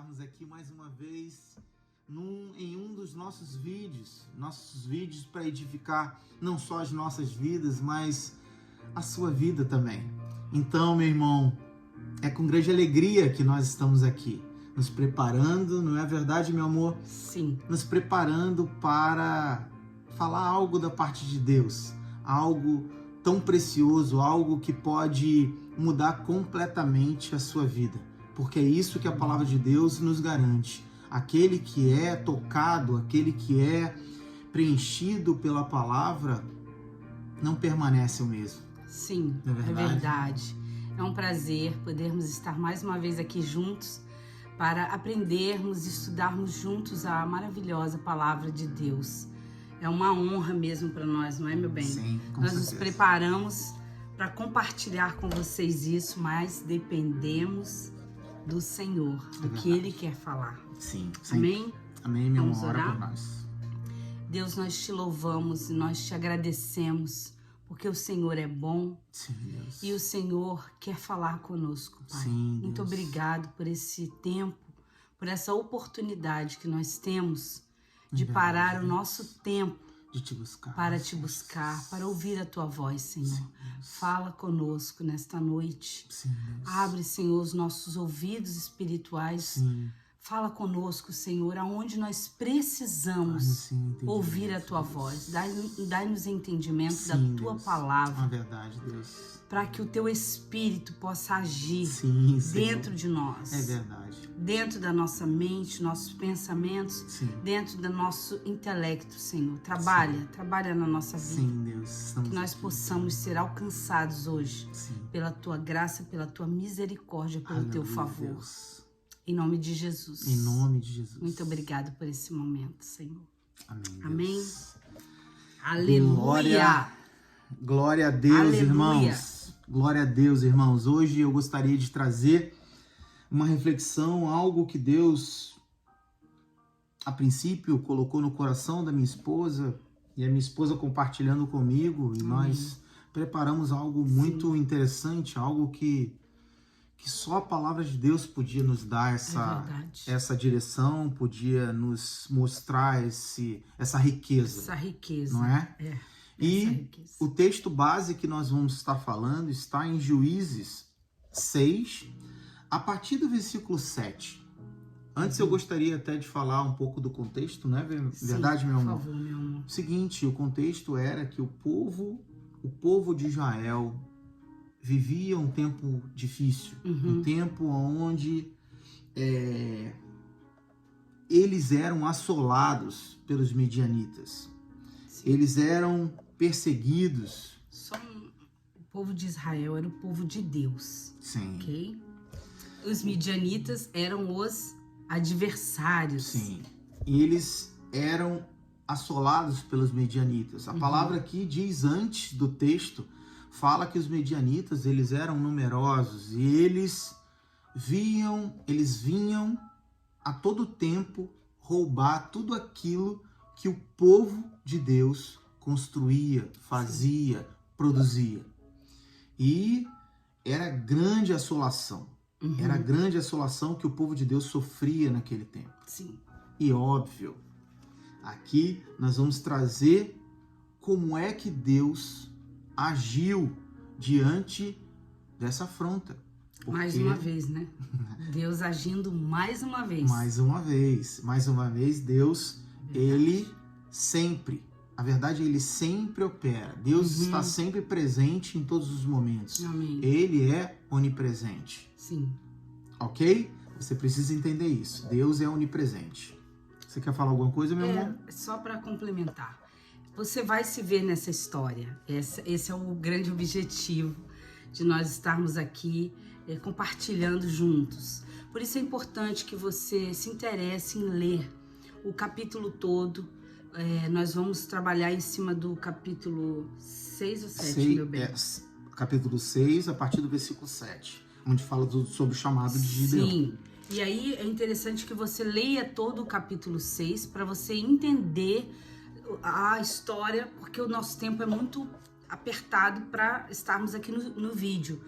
estarmos aqui mais uma vez em um dos nossos vídeos para edificar não só as nossas vidas, mas a sua vida também. Então, meu irmão, é com grande alegria que nós estamos aqui, nos preparando, não é verdade, meu amor? Sim. Nos preparando para falar algo da parte de Deus, algo tão precioso, algo que pode mudar completamente a sua vida, porque é isso que a palavra de Deus nos garante. Aquele que é tocado, aquele que é preenchido pela palavra, não permanece o mesmo. Sim, é verdade. É um prazer podermos estar mais uma vez aqui juntos para aprendermos e estudarmos juntos a maravilhosa palavra de Deus. É uma honra mesmo para nós, não é, meu bem? Sim, com nós certeza. Nos preparamos para compartilhar com vocês isso, mas dependemos do Senhor, do que Ele quer falar. Sim. Amém? Amém, meu Vamos amor, ora orar? por nós. Deus, nós te louvamos e nós te agradecemos, porque o Senhor é bom. Sim, Deus. E o Senhor quer falar conosco, Pai. Sim, Muito Deus. obrigado por esse tempo, por essa oportunidade que nós temos de Verdade, parar o Deus. nosso tempo De te buscar. para te buscar, para ouvir a tua voz, Senhor. Sim, Deus. Fala conosco nesta noite. Sim, Deus. Abre, Senhor, os nossos ouvidos espirituais. Sim. Fala conosco, Senhor, aonde nós precisamos Sim, entendimento, ouvir a tua Deus. voz. Dai-nos entendimento Sim, da tua Deus. palavra, É verdade, Deus. para que o teu Espírito possa agir Sim, Senhor. dentro de nós, É verdade. dentro da nossa mente, nossos pensamentos, Sim. dentro do nosso intelecto, Senhor. Trabalha na nossa vida, Sim, Deus. Estamos que nós aqui. possamos ser alcançados hoje Sim. pela tua graça, pela tua misericórdia, pelo teu Aleluia, favor. Deus. Em nome de Jesus. Em nome de Jesus. Muito obrigado por esse momento, Senhor. Amém. Deus. Amém. Aleluia. Glória a Deus, Aleluia. irmãos. Glória a Deus, irmãos. Hoje eu gostaria de trazer uma reflexão, algo que Deus, a princípio, colocou no coração da minha esposa e a minha esposa compartilhando comigo. E nós preparamos algo muito interessante, algo que só a palavra de Deus podia nos dar essa direção, podia nos mostrar essa riqueza. Essa riqueza. Não é? E o texto base que nós vamos estar falando está em Juízes 6, a partir do versículo 7. Antes eu gostaria até de falar um pouco do contexto, não é verdade, meu amor? Por favor, meu amor. O seguinte, o contexto era que o povo de Israel vivia um tempo difícil, um tempo onde eles eram assolados pelos midianitas. Sim. Eles eram perseguidos. O povo de Israel era o povo de Deus. Sim. Ok? Os midianitas eram os adversários. Sim. E eles eram assolados pelos midianitas. A palavra aqui diz antes do texto, fala que os midianitas, eles eram numerosos e eles vinham a todo tempo roubar tudo aquilo que o povo de Deus construía, fazia, produzia. E era grande assolação. Era grande assolação que o povo de Deus sofria naquele tempo. Sim. E óbvio, aqui nós vamos trazer como é que Deus agiu diante dessa afronta. Mais uma vez, né? Deus agindo mais uma vez. Mais uma vez, Deus, Ele sempre, a verdade, Ele sempre opera. Deus está sempre presente em todos os momentos. Amém. Ele é onipresente. Sim. Ok? Você precisa entender isso. Deus é onipresente. Você quer falar alguma coisa, meu amor? Só para complementar. Você vai se ver nessa história. Esse é o grande objetivo de nós estarmos aqui compartilhando juntos. Por isso é importante que você se interesse em ler o capítulo todo. Nós vamos trabalhar em cima do capítulo 6 ou 7, meu bem? Capítulo 6, a partir do versículo 7, onde fala sobre o chamado de Gideão. Sim. E aí é interessante que você leia todo o capítulo 6 para você entender a história, porque o nosso tempo é muito apertado para estarmos aqui no vídeo.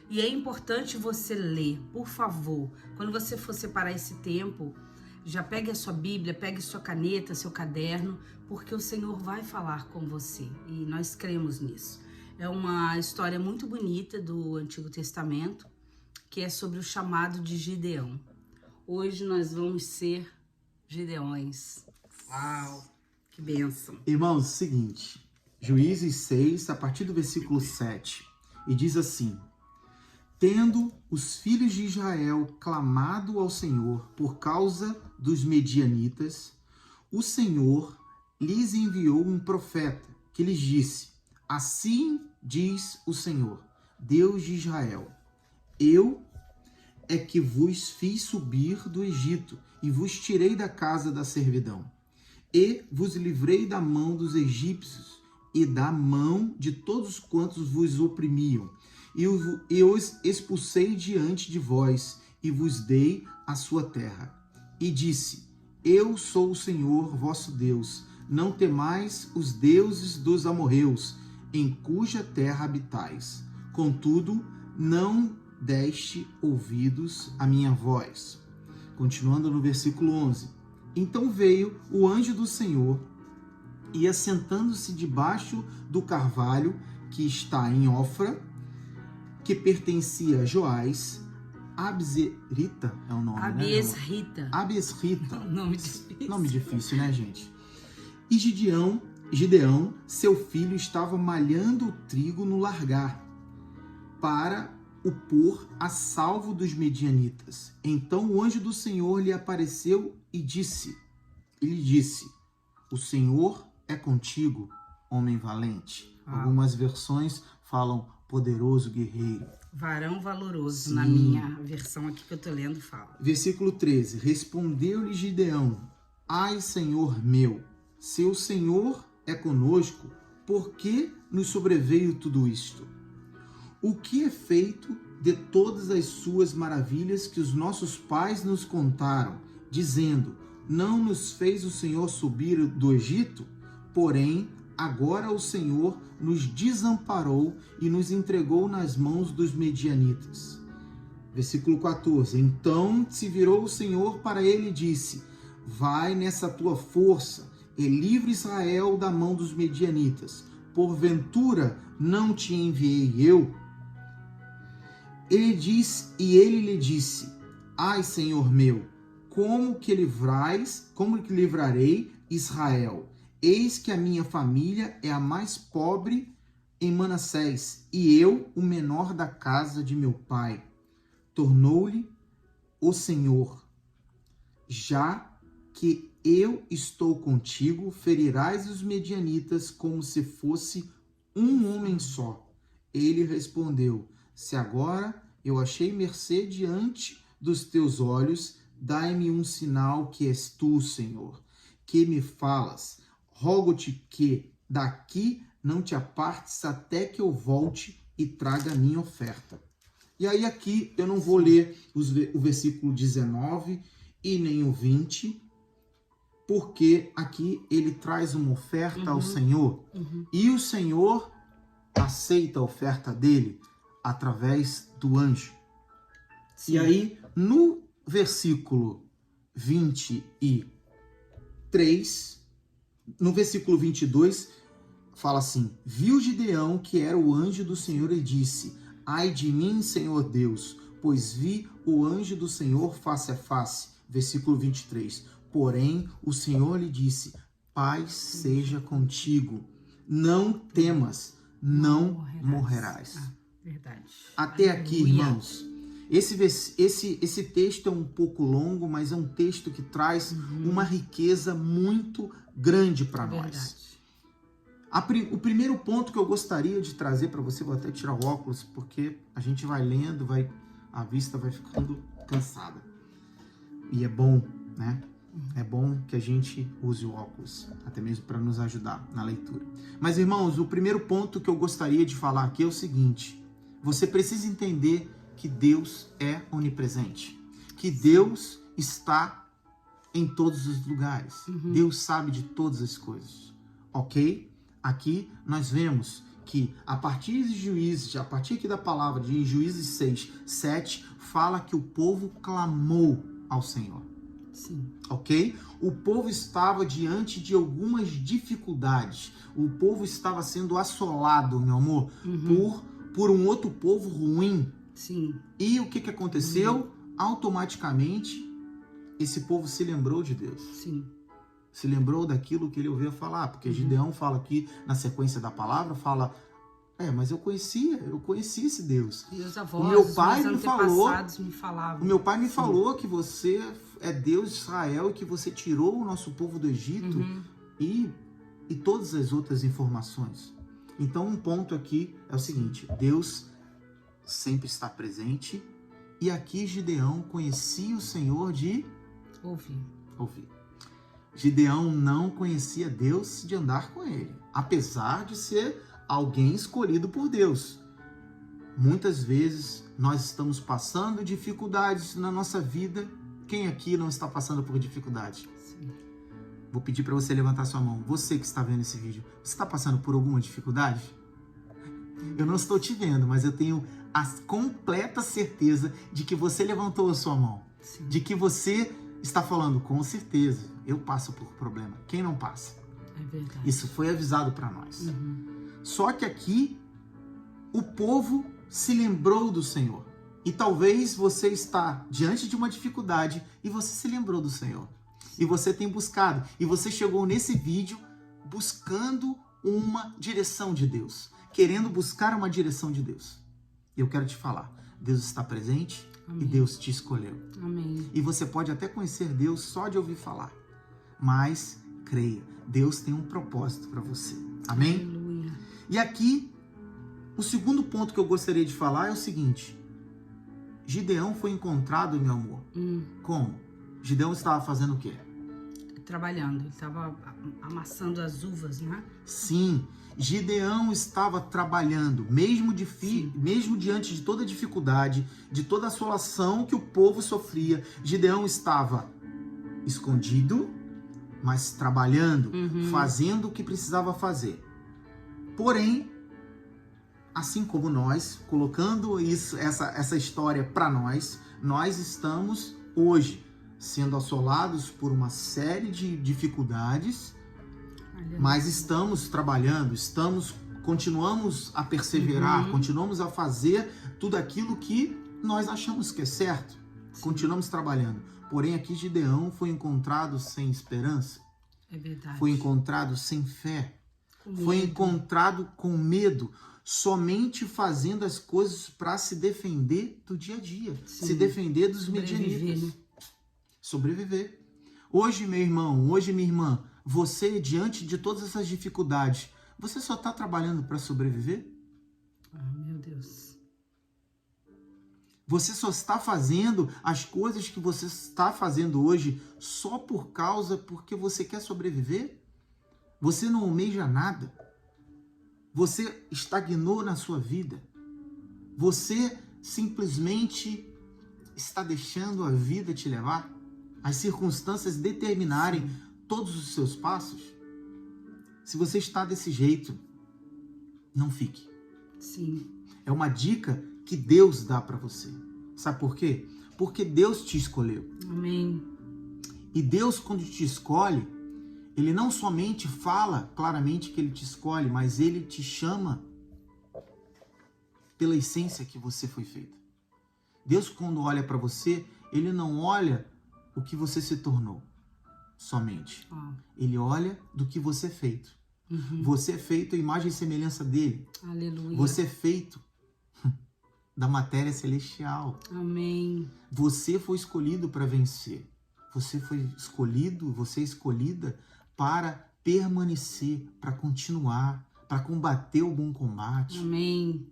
E é importante você ler, por favor. Quando você for separar esse tempo, já pegue a sua Bíblia, pegue sua caneta, seu caderno, porque o Senhor vai falar com você. E nós cremos nisso. É uma história muito bonita do Antigo Testamento, que é sobre o chamado de Gideão. Hoje nós vamos ser Gideões. Uau, que bênção. Irmãos, seguinte, Juízes 6, a partir do versículo 7, e diz assim: tendo os filhos de Israel clamado ao Senhor por causa dos medianitas, o Senhor lhes enviou um profeta que lhes disse: assim diz o Senhor, Deus de Israel, eu é que vos fiz subir do Egito e vos tirei da casa da servidão, e vos livrei da mão dos egípcios e da mão de todos quantos vos oprimiam, e os expulsei diante de vós, e vos dei a sua terra. E disse: eu sou o Senhor vosso Deus, não temais os deuses dos amorreus, em cuja terra habitais. Contudo, não deste ouvidos à minha voz. Continuando no versículo 11. Então veio o anjo do Senhor, e assentando-se debaixo do carvalho que está em Ofra, que pertencia a Joás, Abesrita é o nome, Abesrita. né? Abesrita. Nome difícil. Nome difícil, né, gente? E Gideão, seu filho, estava malhando o trigo no largar, para o pôr a salvo dos medianitas. Então o anjo do Senhor lhe apareceu e lhe disse: o Senhor é contigo, homem valente. Algumas versões falam poderoso guerreiro. Varão valoroso. Sim. Na minha versão aqui que eu tô lendo fala. Versículo 13. Respondeu-lhe Gideão: ai, Senhor meu, se o Senhor é conosco, por que nos sobreveio tudo isto? O que é feito de todas as suas maravilhas que os nossos pais nos contaram, dizendo: não nos fez o Senhor subir do Egito? Porém, agora o Senhor nos desamparou e nos entregou nas mãos dos medianitas. Versículo 14. Então se virou o Senhor para ele e disse: vai nessa tua força e livre Israel da mão dos medianitas. Porventura não te enviei eu? Ele lhe disse: ai, Senhor meu, como que livrarei Israel? Eis que a minha família é a mais pobre em Manassés, e eu o menor da casa de meu pai. Tornou-lhe o Senhor: já que eu estou contigo, ferirás os medianitas como se fosse um homem só. Ele respondeu: se agora eu achei mercê diante dos teus olhos, dai-me um sinal que és tu, Senhor, que me falas. Rogo-te que daqui não te apartes até que eu volte e traga a minha oferta. E aí aqui eu não vou ler o versículo 19 e nem o 20, porque aqui ele traz uma oferta ao Senhor, e o Senhor aceita a oferta dele através do anjo. Sim. E aí, no versículo 23, no versículo 22, fala assim: viu Gideão que era o anjo do Senhor e disse: ai de mim, Senhor Deus, pois vi o anjo do Senhor face a face. Versículo 23. Porém, o Senhor lhe disse: paz seja contigo, não temas, não morrerás. Verdade. Até aqui, irmãos, esse texto é um pouco longo, mas é um texto que traz uma riqueza muito grande para nós. O primeiro ponto que eu gostaria de trazer para você, vou até tirar o óculos, porque a gente vai lendo, a vista vai ficando cansada. E é bom, né? É bom que a gente use o óculos, até mesmo para nos ajudar na leitura. Mas, irmãos, o primeiro ponto que eu gostaria de falar aqui é o seguinte: você precisa entender que Deus é onipresente, que Deus está em todos os lugares. Deus sabe de todas as coisas, ok? Aqui nós vemos que a partir de Juízes, a partir aqui da palavra de Juízes 6, 7, fala que o povo clamou ao Senhor. Sim. Ok? O povo estava diante de algumas dificuldades. O povo estava sendo assolado, meu amor, por um outro povo ruim. Sim. E o que aconteceu? Automaticamente, esse povo se lembrou de Deus. Sim. Se lembrou daquilo que ele ouvia falar. Porque Gideão fala aqui, na sequência da palavra, fala... mas eu conhecia esse Deus. Meus avós, o meu pai meus antepassados me falavam. O meu pai me falou que você é Deus de Israel e que você tirou o nosso povo do Egito e todas as outras informações. Então, um ponto aqui é o seguinte: Deus sempre está presente e aqui Gideão conhecia o Senhor de ouvir. Gideão não conhecia Deus de andar com ele, apesar de ser alguém escolhido por Deus. Muitas vezes nós estamos passando dificuldades na nossa vida. Quem aqui não está passando por dificuldade? Sim. Vou pedir para você levantar sua mão. Você que está vendo esse vídeo, você está passando por alguma dificuldade? Eu não estou te vendo, mas eu tenho a completa certeza de que você levantou a sua mão. Sim. De que você está falando, com certeza, eu passo por problema. Quem não passa? É verdade. Isso foi avisado para nós. Só que aqui, o povo se lembrou do Senhor. E talvez você está diante de uma dificuldade e você se lembrou do Senhor. E você tem buscado. E você chegou nesse vídeo buscando uma direção de Deus. Querendo buscar uma direção de Deus. Eu quero te falar. Deus está presente. Amém. E Deus te escolheu. Amém. E você pode até conhecer Deus só de ouvir falar. Mas creia. Deus tem um propósito para você. Amém? Aleluia. E aqui, o segundo ponto que eu gostaria de falar é o seguinte. Gideão foi encontrado, meu amor. Como? Gideão estava fazendo o quê? Trabalhando. Ele estava amassando as uvas, né? Sim. Gideão estava trabalhando, mesmo diante de toda a dificuldade, de toda a assolação que o povo sofria. Gideão estava escondido, mas trabalhando, fazendo o que precisava fazer. Porém, assim como nós, colocando essa história para nós estamos hoje sendo assolados por uma série de dificuldades, mas estamos trabalhando, continuamos a perseverar, continuamos a fazer tudo aquilo que nós achamos que é certo. Continuamos trabalhando. Porém, aqui Gideão foi encontrado sem esperança. É verdade. Foi encontrado sem fé. Foi encontrado com medo, somente fazendo as coisas para se defender do dia a dia, se defender dos medianitas. Sobreviver. Hoje, meu irmão, hoje, minha irmã, você, diante de todas essas dificuldades, você só está trabalhando para sobreviver? Meu Deus. Você só está fazendo as coisas que você está fazendo hoje só porque você quer sobreviver? Você não almeja nada. Você estagnou na sua vida. Você simplesmente está deixando a vida te levar? As circunstâncias determinarem todos os seus passos? Se você está desse jeito, não fique. Sim. É uma dica que Deus dá para você. Sabe por quê? Porque Deus te escolheu. Amém. E Deus, quando te escolhe, Ele não somente fala claramente que Ele te escolhe, mas Ele te chama pela essência que você foi feito. Deus, quando olha para você, Ele não olha o que você se tornou somente. Ele olha do que você é feito. Você é feito à imagem e semelhança dele. Aleluia. Você é feito da matéria celestial. Amém. Você foi escolhido para vencer. Você foi escolhido, você é escolhida para permanecer, para continuar, para combater o bom combate. Amém.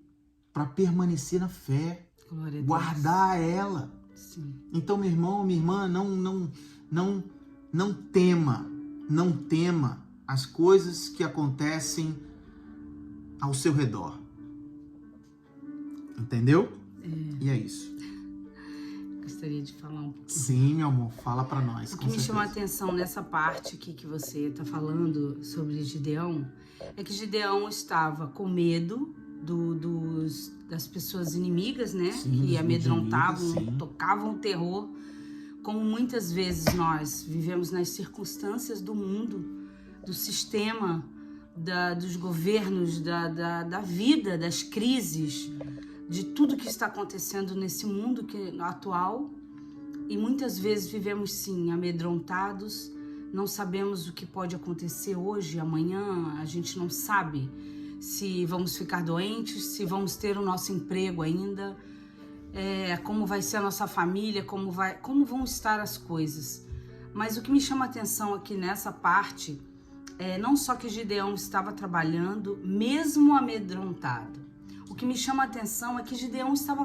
Para permanecer na fé. Glória a Deus. Guardar ela. Sim. Então, meu irmão, minha irmã, não tema as coisas que acontecem ao seu redor. Entendeu? E é isso. gostaria de falar um pouquinho. Sim, meu amor, fala para nós. O que me chamou a atenção nessa parte aqui que você está falando sobre Gideão é que Gideão estava com medo das pessoas inimigas, né? Sim, que amedrontavam, sim. tocavam o terror. Como muitas vezes nós vivemos nas circunstâncias do mundo, do sistema, dos governos, da vida, das crises, de tudo que está acontecendo nesse mundo atual. E muitas vezes vivemos, sim, amedrontados, não sabemos o que pode acontecer hoje, amanhã, a gente não sabe se vamos ficar doentes, se vamos ter o nosso emprego ainda, como vai ser a nossa família, como vão estar as coisas. Mas o que me chama a atenção aqui nessa parte é não só que Gideão estava trabalhando, mesmo amedrontado. O que me chama a atenção é que Gideão estava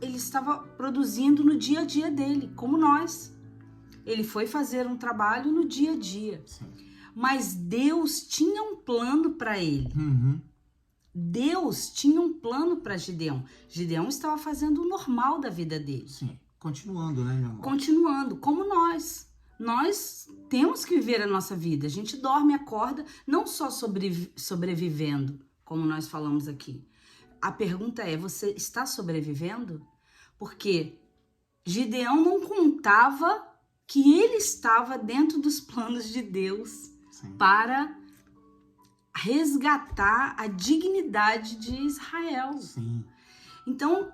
ele estava produzindo no dia a dia dele, como nós. Ele foi fazer um trabalho no dia a dia. Sim. Mas Deus tinha um plano para ele. Uhum. Deus tinha um plano para Gideão. Gideão estava fazendo o normal da vida dele. Sim, continuando, né, meu amor? Continuando, como nós. Nós temos que viver a nossa vida. A gente dorme, acorda, não só sobrevivendo, como nós falamos aqui. A pergunta é, você está sobrevivendo? Porque Gideão não contava que ele estava dentro dos planos de Deus. Sim. Para resgatar a dignidade de Israel. Sim. Então,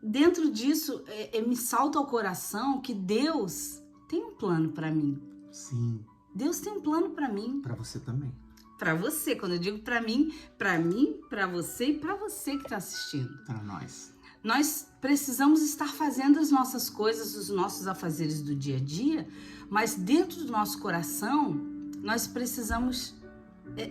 dentro disso, me salta ao coração que Deus tem um plano para mim. Sim. Deus tem um plano para mim. Para você também. Para você, quando eu digo para mim, para você e para você que está assistindo. Para nós. Nós precisamos estar fazendo as nossas coisas, os nossos afazeres do dia a dia, mas dentro do nosso coração, nós precisamos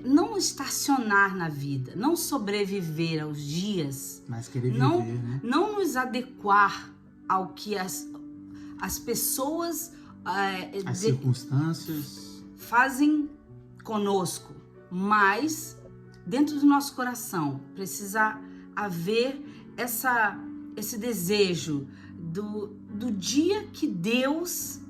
não estacionar na vida, não sobreviver aos dias, mas querer viver, né? Não nos adequar ao que as pessoas, as circunstâncias fazem conosco, mas dentro do nosso coração precisa haver esse desejo do dia que Deus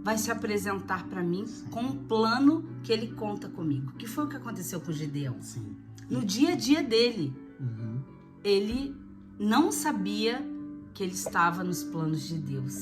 vai se apresentar para mim. Sim. Com um plano que ele conta comigo. Que foi o que aconteceu com Gideão. Sim. No dia a dia dele, uhum. Ele não sabia que ele estava nos planos de Deus.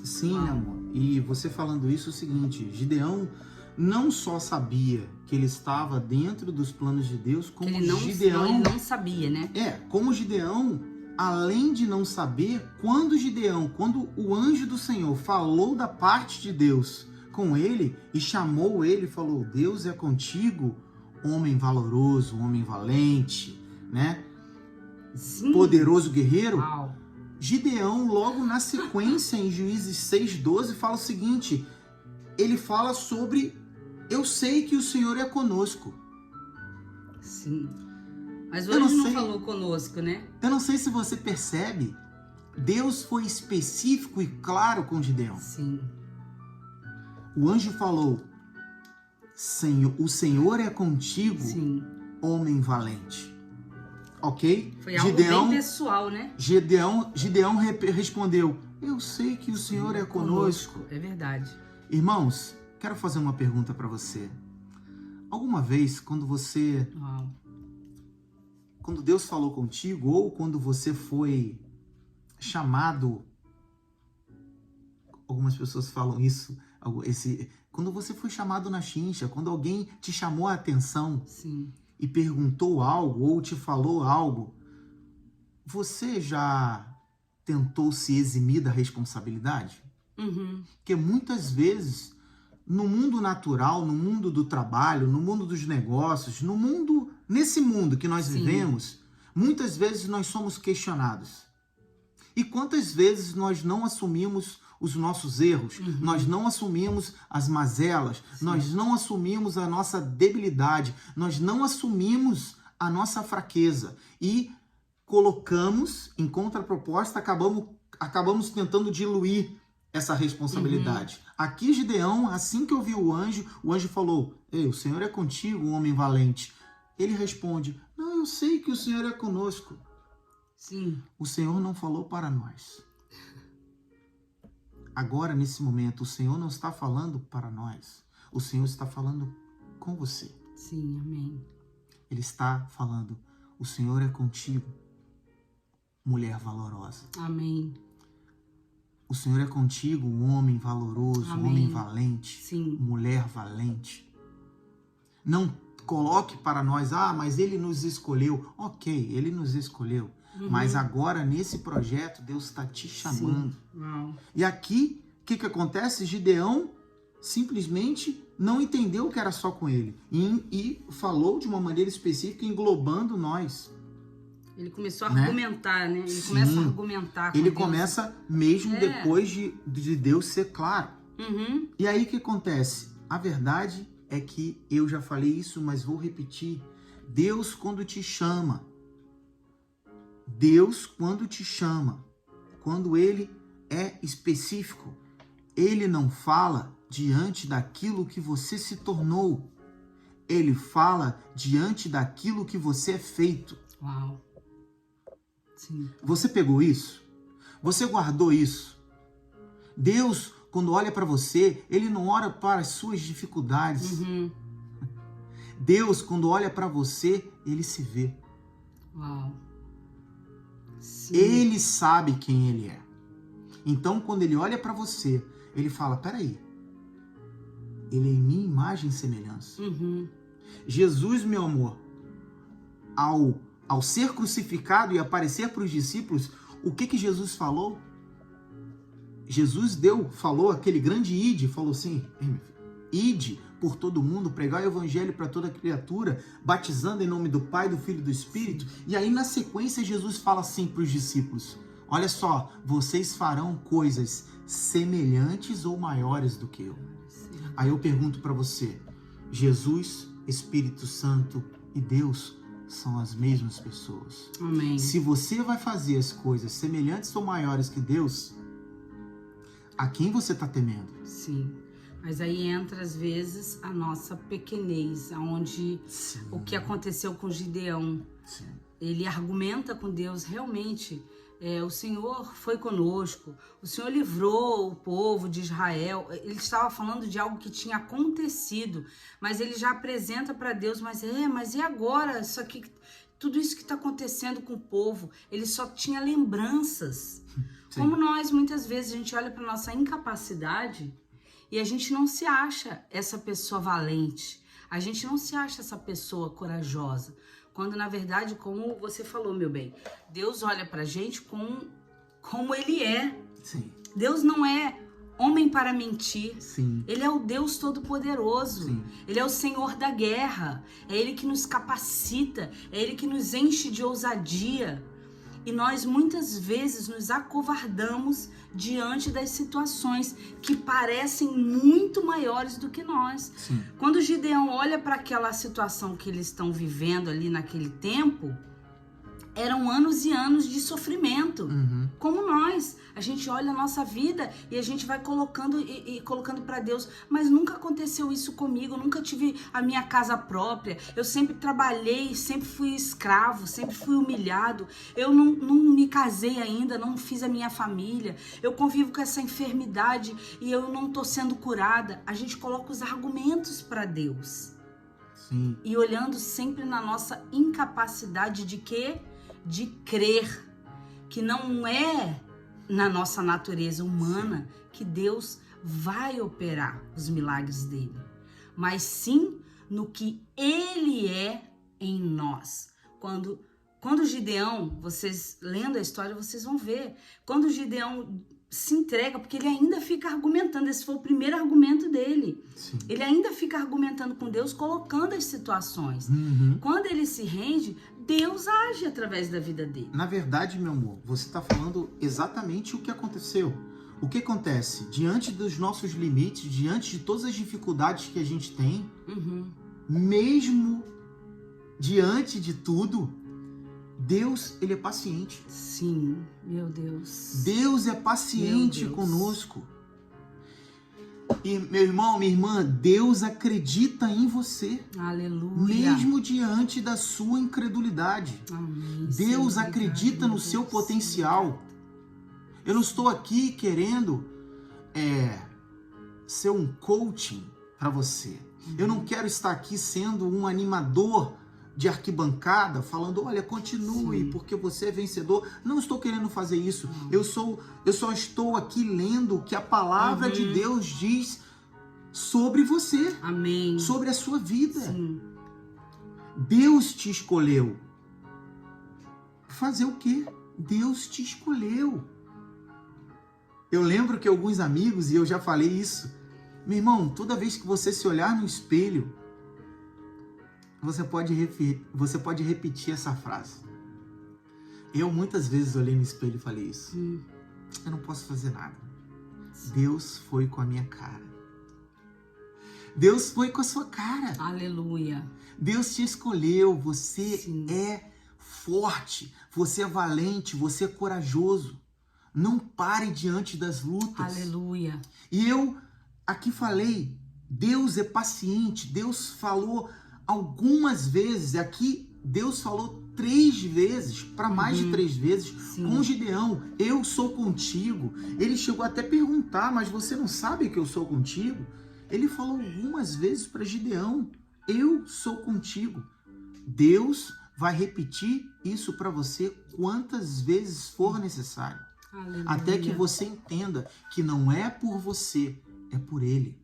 Sim, meu amor. E você falando isso é o seguinte, Gideão não só sabia que ele estava dentro dos planos de Deus, como ele não sabia, né? Como Gideão, além de não saber, quando o anjo do Senhor falou da parte de Deus com ele e chamou ele e falou, Deus é contigo, homem valoroso, homem valente, né? Sim. Poderoso guerreiro. Uau. Gideão, logo na sequência, em Juízes 6:12, fala o seguinte, ele fala sobre, eu sei que o Senhor é conosco. Sim. Mas o anjo não falou conosco, né? Eu não sei se você percebe, Deus foi específico e claro com Gideão. Sim. O anjo falou, o Senhor é contigo, sim, homem valente. Ok? Foi algo bem pessoal, né? Gideão respondeu, eu sei que o Senhor é conosco. É verdade. Irmãos, quero fazer uma pergunta para você. Alguma vez, quando Deus falou contigo, ou quando você foi chamado, algumas pessoas falam isso, quando você foi chamado na chincha, quando alguém te chamou a atenção, sim, e perguntou algo ou te falou algo, você já tentou se eximir da responsabilidade? Uhum. Porque muitas vezes, no mundo natural, no mundo do trabalho, no mundo dos negócios, nesse mundo que nós sim, vivemos, muitas vezes nós somos questionados. E quantas vezes nós não assumimos os nossos erros, uhum, nós não assumimos as mazelas, sim, nós não assumimos a nossa debilidade, nós não assumimos a nossa fraqueza e colocamos, em contraproposta, acabamos tentando diluir essa responsabilidade. Uhum. Aqui Gideão, assim que ouviu o anjo falou, ei, o Senhor é contigo, homem valente. Ele responde, não, eu sei que o Senhor é conosco. Sim. O Senhor não falou para nós. agora, nesse momento, o Senhor não está falando para nós. O Senhor está falando com você. Sim, amém. Ele está falando, o Senhor é contigo, mulher valorosa. Amém. O Senhor é contigo, um homem valoroso, um homem valente, sim, mulher valente. Não coloque para nós, mas ele nos escolheu. Ok, ele nos escolheu. Mas agora, nesse projeto, Deus está te chamando. E aqui, o que acontece? Gideão simplesmente não entendeu que era só com ele. E falou de uma maneira específica, englobando nós. Ele começou a argumentar, né? Ele começa a argumentar com Ele Deus. começa mesmo depois de Deus ser claro. E aí o que acontece? A verdade é que eu já falei isso, mas vou repetir. Deus, quando te chama, quando ele é específico, ele não fala diante daquilo que você se tornou. Ele fala diante daquilo que você é feito. Uau. Sim. Você pegou isso? Você guardou isso? Deus, quando olha para você, ele não olha para as suas dificuldades. Deus, quando olha para você, ele se vê. Uau. Sim. Ele sabe quem ele é. Então, quando ele olha para você, ele fala, peraí, ele é em minha imagem e semelhança. Jesus, meu amor, ao ser crucificado e aparecer para os discípulos, o que Jesus falou? Jesus falou aquele grande ide, falou assim, ide por todo mundo, pregar o evangelho para toda criatura, batizando em nome do Pai, do Filho e do Espírito. E aí na sequência Jesus fala assim para os discípulos, olha só, vocês farão coisas semelhantes ou maiores do que eu. Aí eu pergunto para você, Jesus, Espírito Santo e Deus são as mesmas pessoas. Amém. Se você vai fazer as coisas semelhantes ou maiores que Deus, a quem você está temendo? Sim. Mas aí entra, às vezes, a nossa pequenez, onde o que aconteceu com Gideão. Sim. Ele argumenta com Deus, realmente, o Senhor foi conosco, o Senhor livrou o povo de Israel. Ele estava falando de algo que tinha acontecido, mas ele já apresenta para Deus, mas e agora? Tudo isso que está acontecendo com o povo, ele só tinha lembranças. Sim. Como nós, muitas vezes, a gente olha para nossa incapacidade e a gente não se acha essa pessoa valente, a gente não se acha essa pessoa corajosa, quando na verdade, como você falou, meu bem, Deus olha pra gente como ele é. Sim. Deus não é homem para mentir. Sim. Ele é o Deus Todo-Poderoso. Sim. Ele é o Senhor da guerra. É Ele que nos capacita, é Ele que nos enche de ousadia. E nós muitas vezes nos acovardamos diante das situações que parecem muito maiores do que nós. Sim. Quando Gideão olha para aquela situação que eles estão vivendo ali naquele tempo, eram anos e anos de sofrimento. Como nós. A gente olha a nossa vida e a gente vai colocando e colocando para Deus. Mas nunca aconteceu isso comigo. Eu nunca tive a minha casa própria. Eu sempre trabalhei, sempre fui escravo, sempre fui humilhado. Eu não me casei ainda, não fiz a minha família. Eu convivo com essa enfermidade e eu não estou sendo curada. A gente coloca os argumentos para Deus. Sim. E olhando sempre na nossa incapacidade de quê? De crer que não é na nossa natureza humana que Deus vai operar os milagres dele, mas sim no que ele é em nós. Quando Gideão, vocês lendo a história, vocês vão ver, quando Gideão se entrega, porque ele ainda fica argumentando, esse foi o primeiro argumento dele. Sim. Ele ainda fica argumentando com Deus, colocando as situações. Quando ele se rende, Deus age através da vida dele. Na verdade, meu amor, você está falando exatamente o que aconteceu. O que acontece? Diante dos nossos limites, diante de todas as dificuldades que a gente tem, mesmo diante de tudo, Deus, ele é paciente. Sim, meu Deus. Deus é paciente conosco. E, meu irmão, minha irmã, Deus acredita em você. Aleluia. Mesmo diante da sua incredulidade. Amém. Deus Sim, acredita no seu potencial. Eu não estou aqui querendo ser um coaching para você. Eu não quero estar aqui sendo um animador de arquibancada, falando, olha, continue, sim, porque você é vencedor. Não estou querendo fazer isso. Eu só estou aqui lendo o que a palavra de Deus diz sobre você. Amém. Sobre a sua vida. Sim. Deus te escolheu. Fazer o quê? Deus te escolheu. Eu lembro que alguns amigos, e eu já falei isso, meu irmão, toda vez que você se olhar no espelho, você pode repetir essa frase. Eu muitas vezes olhei no espelho e falei isso. Eu não posso fazer nada. Deus foi com a minha cara. Deus foi com a sua cara. Aleluia. Deus te escolheu. Você Sim. é forte. Você é valente. Você é corajoso. Não pare diante das lutas. Aleluia. E eu aqui falei, Deus é paciente. Deus falou algumas vezes. Aqui Deus falou 3 vezes, para mais de 3 vezes, sim, com Gideão, eu sou contigo. Ele chegou até a perguntar, mas você não sabe que eu sou contigo? Ele falou algumas vezes para Gideão, eu sou contigo. Deus vai repetir isso para você quantas vezes for necessário. Aleluia. Até que você entenda que não é por você, é por Ele.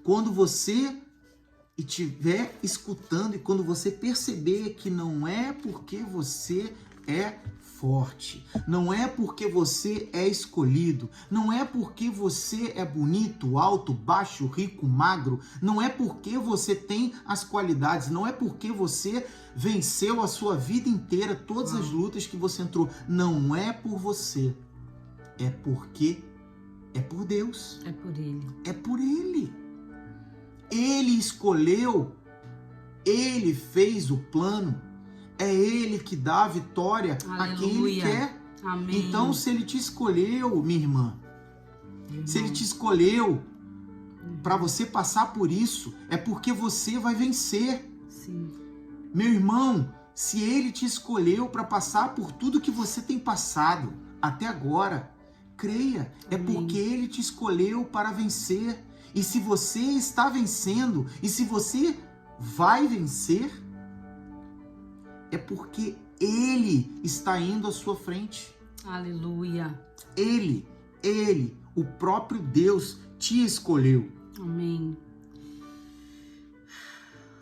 Quando você estiver escutando e quando você perceber que não é porque você é forte, não é porque você é escolhido, não é porque você é bonito, alto, baixo, rico, magro, não é porque você tem as qualidades, não é porque você venceu a sua vida inteira, todas as lutas que você entrou, não é por você, é porque é por Deus. É por Ele. É por Ele. Ele escolheu, Ele fez o plano, é Ele que dá a vitória, aleluia, a quem Ele quer. Amém. Então, se Ele te escolheu, minha irmã, se Ele te escolheu para você passar por isso, é porque você vai vencer. Sim. Meu irmão, se Ele te escolheu para passar por tudo que você tem passado até agora, creia, é porque Ele te escolheu para vencer. E se você está vencendo, e se você vai vencer, é porque Ele está indo à sua frente. Aleluia. Ele, o próprio Deus te escolheu. Amém.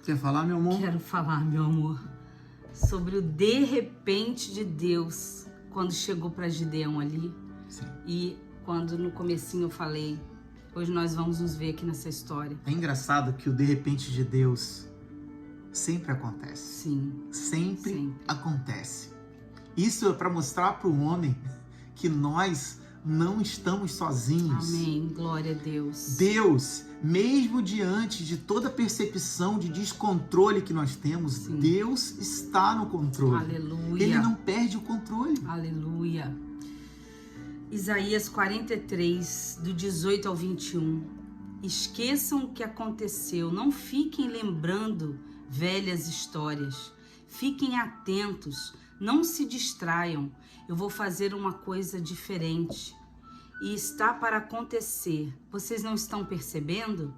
Quer falar, meu amor? Quero falar, meu amor, sobre o de repente de Deus, quando chegou para Gideão ali. Sim. E quando no comecinho eu falei, hoje nós vamos nos ver aqui nessa história. É engraçado que o de repente de Deus sempre acontece. Sim. Sempre acontece. Isso é para mostrar para o homem que nós não estamos sozinhos. Amém. Glória a Deus. Deus, mesmo diante de toda a percepção de descontrole que nós temos, sim, Deus está no controle. Aleluia. Ele não perde o controle. Aleluia. Isaías 43, do 18 ao 21. Esqueçam o que aconteceu, não fiquem lembrando velhas histórias. Fiquem atentos, não se distraiam. Eu vou fazer uma coisa diferente. E está para acontecer. Vocês não estão percebendo?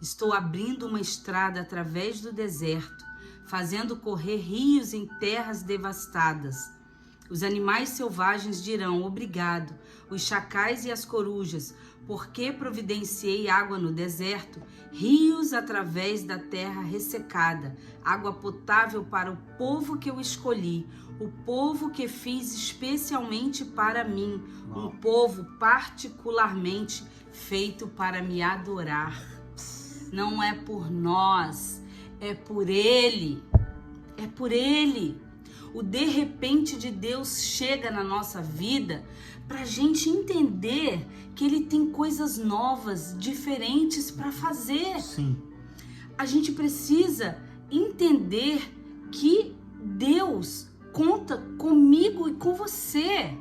Estou abrindo uma estrada através do deserto, fazendo correr rios em terras devastadas. Os animais selvagens dirão obrigado, os chacais e as corujas, porque providenciei água no deserto, rios através da terra ressecada, água potável para o povo que eu escolhi, o povo que fiz especialmente para mim, um povo particularmente feito para me adorar. Não é por nós, é por Ele, é por Ele. O de repente de Deus chega na nossa vida para a gente entender que Ele tem coisas novas, diferentes para fazer. Sim. A gente precisa entender que Deus conta comigo e com você.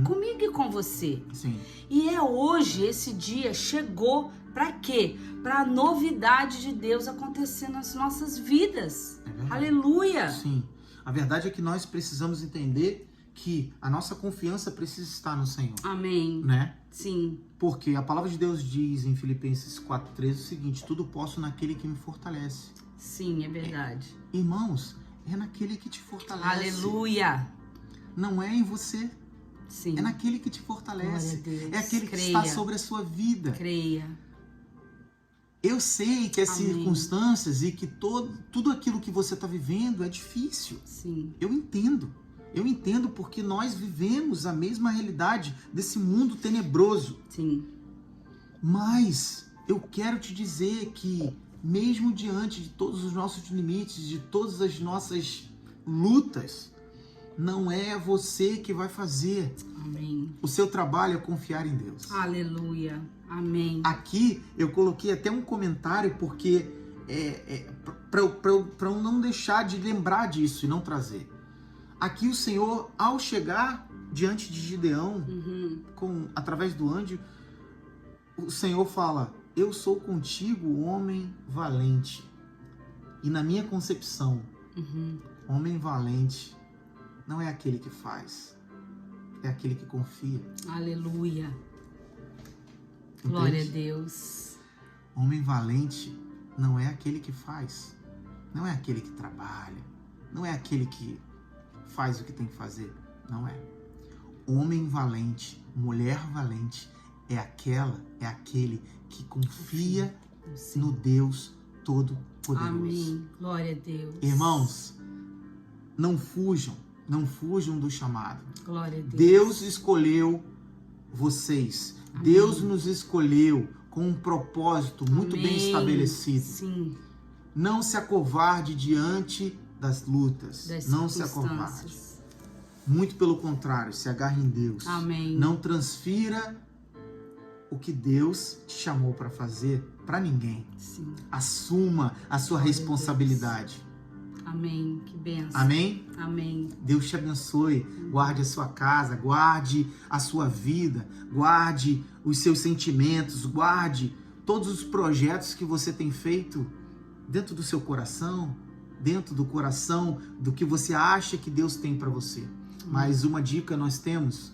Comigo e com você. Sim. E é hoje, esse dia chegou para quê? Para a novidade de Deus acontecer nas nossas vidas. Aleluia. Sim. A verdade é que nós precisamos entender que a nossa confiança precisa estar no Senhor, Amém. né? Sim. Porque a palavra de Deus diz em Filipenses 4:13 o seguinte: tudo posso naquele que me fortalece. Sim, é verdade. Irmãos, é naquele que te fortalece. Aleluia. Não é em você, Sim. é naquele que te fortalece. Glória a Deus. É aquele que Creia. está sobre a sua vida. Creia. Eu sei que as Amém. circunstâncias e que tudo aquilo que você está vivendo é difícil. Sim. Eu entendo. Eu entendo porque nós vivemos a mesma realidade desse mundo tenebroso. Sim. Mas eu quero te dizer que, mesmo diante de todos os nossos limites, de todas as nossas lutas, não é você que vai fazer. Amém. O seu trabalho é confiar em Deus. Aleluia. Amém. Aqui eu coloquei até um comentário porque para eu não deixar de lembrar disso e não trazer. Aqui o Senhor, ao chegar diante de Gideão, através do anjo, o Senhor fala: eu sou contigo, homem valente. E na minha concepção, homem valente não é aquele que faz, é aquele que confia. Aleluia. Entende? Glória a Deus. Homem valente não é aquele que faz, não é aquele que trabalha, não é aquele que faz o que tem que fazer, não é. Homem valente, mulher valente é aquele que confia no Deus Todo-Poderoso. Amém. Glória a Deus. Irmãos, não fujam do chamado. Glória a Deus. Deus escolheu vocês. Amém. Deus nos escolheu com um propósito muito bem estabelecido. Sim. Não se acovarde diante das lutas. Não se acovarde. Muito pelo contrário, se agarre em Deus. Amém. Não transfira o que Deus te chamou para fazer para ninguém. Sim. Assuma a sua responsabilidade. Amém. Que bênção. Amém? Amém. Deus te abençoe. Guarde a sua casa, guarde a sua vida, guarde os seus sentimentos, guarde todos os projetos que você tem feito dentro do seu coração, dentro do coração do que você acha que Deus tem para você. Mas uma dica nós temos: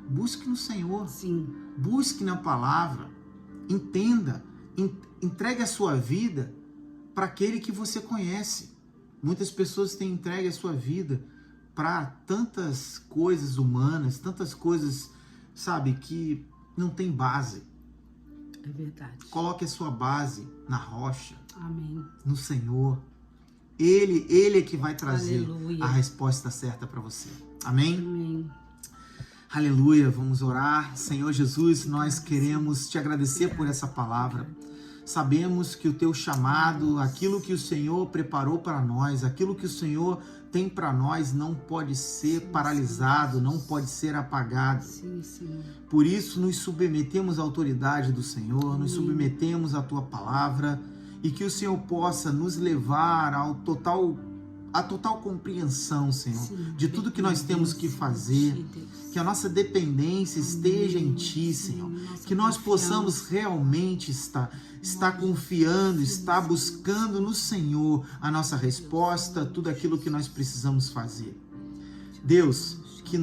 busque no Senhor. Sim. Busque na palavra. Entenda. Entregue a sua vida para aquele que você conhece. Muitas pessoas têm entregue a sua vida para tantas coisas humanas, tantas coisas, sabe, que não tem base. É verdade. Coloque a sua base na rocha. Amém. No Senhor. Ele é que vai trazer Aleluia. a resposta certa para você. Amém? Amém. Aleluia. Vamos orar. Senhor Jesus, nós queremos te agradecer por essa palavra. Sabemos que o teu chamado, aquilo que o Senhor preparou para nós, aquilo que o Senhor tem para nós não pode ser paralisado, não pode ser apagado. Sim, Senhor. Por isso nos submetemos à autoridade do Senhor, nos submetemos à tua palavra e que o Senhor possa nos levar à total compreensão, Senhor, Sim, de tudo que nós temos que fazer, que a nossa dependência esteja em Ti, Senhor, que nós possamos realmente estar confiando, estar buscando no Senhor a nossa resposta, tudo aquilo que nós precisamos fazer. Deus, que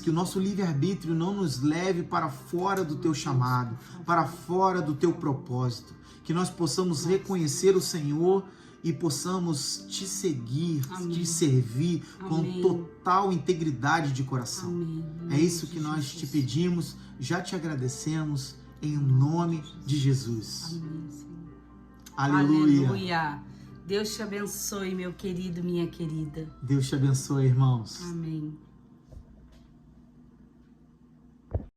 o nosso livre-arbítrio não nos leve para fora do Teu chamado, para fora do Teu propósito, que nós possamos reconhecer o Senhor e possamos te seguir, te servir com total integridade de coração. Amém. É isso que nós te pedimos, já te agradecemos, em nome de Jesus. Amém, Senhor. Aleluia. Aleluia. Deus te abençoe, meu querido, minha querida. Deus te abençoe, irmãos. Amém.